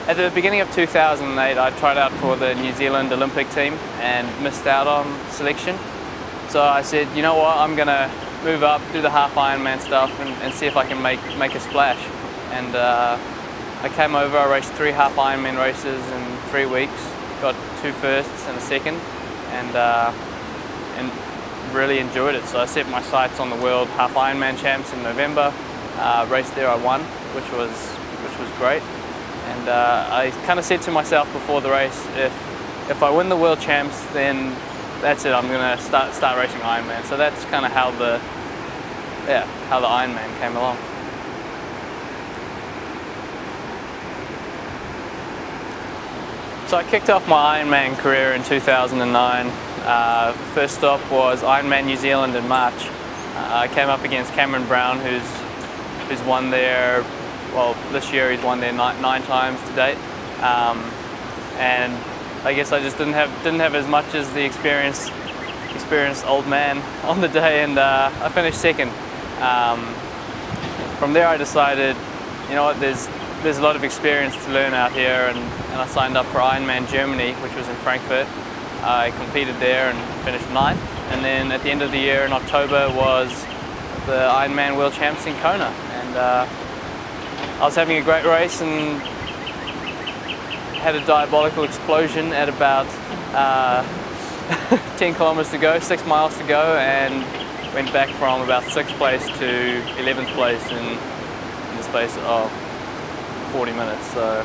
At the beginning of 2008, I tried out for the New Zealand Olympic team and missed out on selection. So I said, you know what, I'm going to move up, do the half Ironman stuff and see if I can make a splash. And I came over, I raced 3 half Ironman races in 3 weeks, got 2 firsts and a second, and really enjoyed it. So I set my sights on the World Half Ironman Champs in November. Raced there, I won, which was great. And I kind of said to myself before the race, if I win the World Champs, then that's it. I'm going to start racing Ironman. So that's kind of how the Ironman came along. So I kicked off my Ironman career in 2009. First stop was Ironman New Zealand in March. I came up against Cameron Brown, who's won there. Well, this year he's won there nine times to date, and I guess I just didn't have as much as the experienced old man on the day, and I finished second. From there, I decided, you know what, there's a lot of experience to learn out here, and I signed up for Ironman Germany, which was in Frankfurt. I competed there and finished 9th, and then at the end of the year in October was the Ironman World Champs in Kona, and I was having a great race and had a diabolical explosion at about 10 kilometers to go, 6 miles to go, and went back from about 6th place to 11th place in the space of 40 minutes. So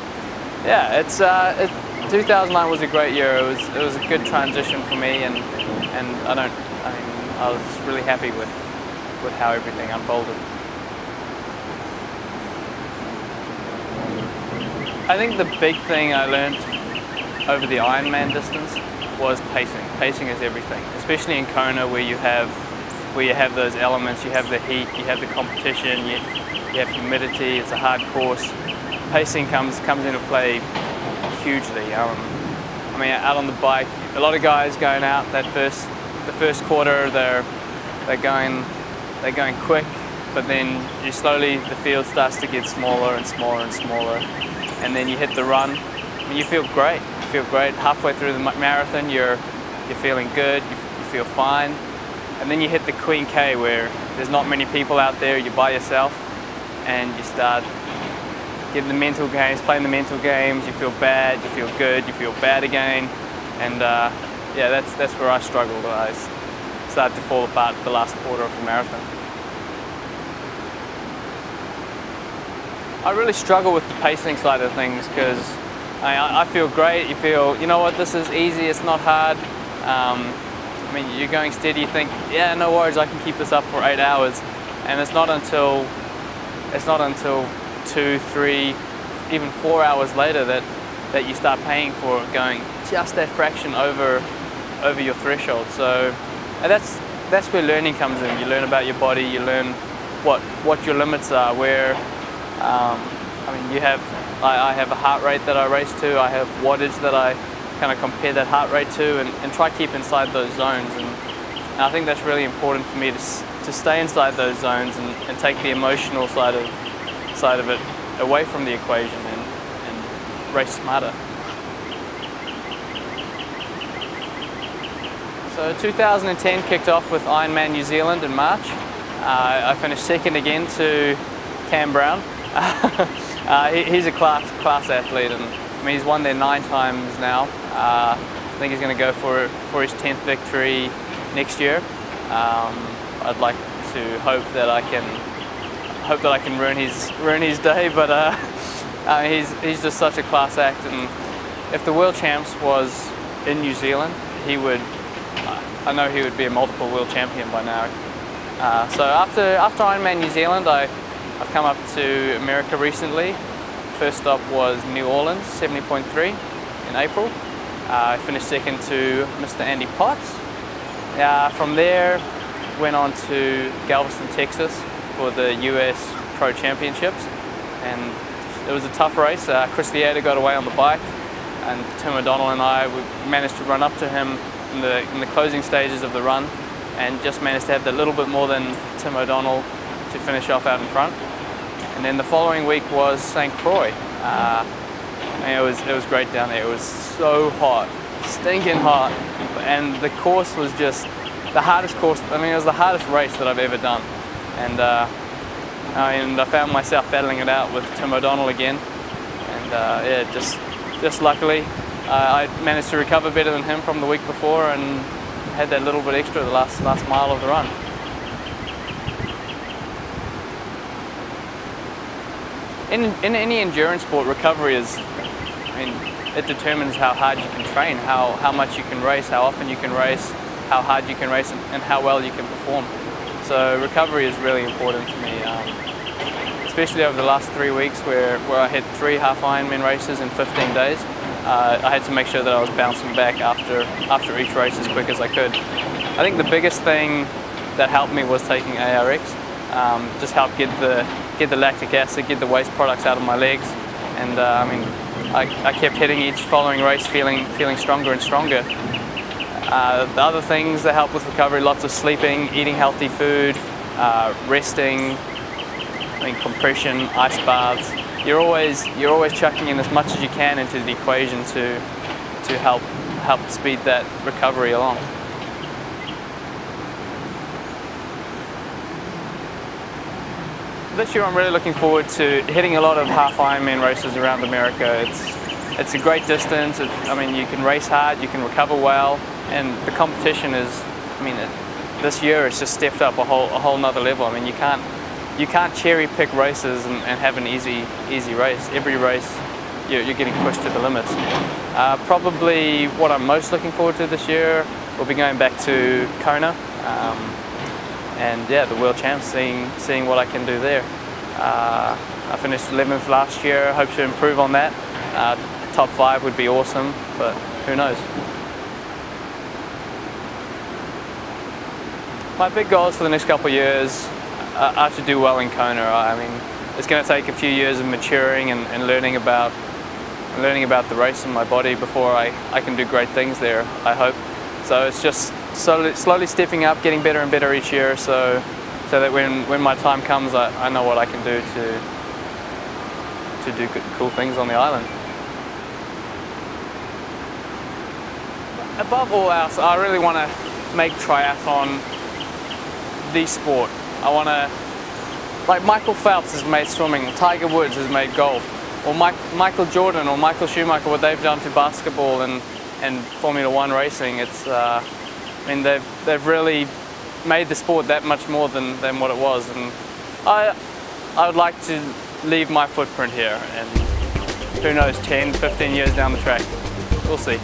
yeah, 2009 was a great year. It was a good transition for me, and I was really happy with how everything unfolded. I think the big thing I learned over the Ironman distance was pacing. Pacing is everything, especially in Kona, where you have those elements. You have the heat, you have the competition, you have humidity. It's a hard course. Pacing comes into play hugely. I mean, out on the bike, a lot of guys going out the first quarter, they're going quick, but then the field starts to get smaller and smaller and smaller. And then you hit the run, and you feel great. You feel great. Halfway through the marathon, you're feeling good. You feel fine. And then you hit the Queen K, where there's not many people out there. You're by yourself, and you start getting the mental games, playing the mental games. You feel bad. You feel good. You feel bad again. And yeah, that's where I struggled. I started to fall apart the last quarter of the marathon. I really struggle with the pacing side of things because I feel great. You feel, you know what, this is easy, it's not hard. I mean, you're going steady, you think, yeah, no worries, I can keep this up for 8 hours. And it's not until 2, 3, even 4 hours later that you start paying for it, going just that fraction over your threshold. So that's where learning comes in. You learn about your body, you learn what your limits are, where I mean, I have a heart rate that I race to, I have wattage that I kind of compare that heart rate to, and try to keep inside those zones. And I think that's really important for me to stay inside those zones and take the emotional side of it away from the equation and race smarter. So 2010 kicked off with Ironman New Zealand in March. I finished second again to Cam Brown. He's a class athlete, and I mean, he's won there 9 times now. I think he's going to go for his 10th victory next year. I'd like to hope that I can ruin his day, but he's just such a class act. And if the World Champs was in New Zealand, I know he would be a multiple world champion by now. So after Ironman New Zealand, I've come up to America recently. First stop was New Orleans, 70.3 in April. I finished second to Mr. Andy Potts. From there, went on to Galveston, Texas for the US Pro Championships. And it was a tough race. Chris Theater got away on the bike, and Tim O'Donnell and I managed to run up to him in the closing stages of the run, and just managed to have that little bit more than Tim O'Donnell to finish off out in front. And then the following week was St. Croix. And it was great down there. It was so hot, stinking hot, and the course was just the hardest course. I mean, it was the hardest race that I've ever done, and I found myself battling it out with Tim O'Donnell again, and yeah, just luckily I managed to recover better than him from the week before and had that little bit extra the last mile of the run. In any endurance sport, recovery is, I mean, it determines how hard you can train, how much you can race, how often you can race, how hard you can race, and how well you can perform. So recovery is really important to me, especially over the last 3 weeks where I had 3 half Ironman races in 15 days. I had to make sure that I was bouncing back after each race as quick as I could. I think the biggest thing that helped me was taking ARX. Just helped get the lactic acid, get the waste products out of my legs, and I mean, I kept hitting each following race feeling stronger and stronger. The other things that help with recovery: lots of sleeping, eating healthy food, resting. I mean, compression, ice baths. You're always chucking in as much as you can into the equation to help speed that recovery along. This year I'm really looking forward to hitting a lot of half Ironman races around America. It's a great distance. I mean, you can race hard, you can recover well, and the competition is, I mean, this year it's just stepped up a whole nother level. I mean, you can't cherry pick races and have an easy race. Every race you're getting pushed to the limits. Probably what I'm most looking forward to this year will be going back to Kona. And yeah, the World Champs, seeing what I can do there. I finished 11th last year, hope to improve on that. Top 5 would be awesome, but who knows. My big goals for the next couple of years are to do well in Kona. I mean, it's going to take a few years of maturing and learning about the race in my body before I can do great things there, I hope. So it's just slowly stepping up, getting better and better each year, so that when my time comes, I know what I can do to do cool things on the island. Above all else, I really want to make triathlon the sport. I want to, like Michael Phelps has made swimming, Tiger Woods has made golf, or Michael Jordan or Michael Schumacher, what they've done to basketball and Formula One racing. It's, I mean, they've really made the sport that much more than what it was, and I would like to leave my footprint here, and who knows, 10, 15 years down the track, we'll see.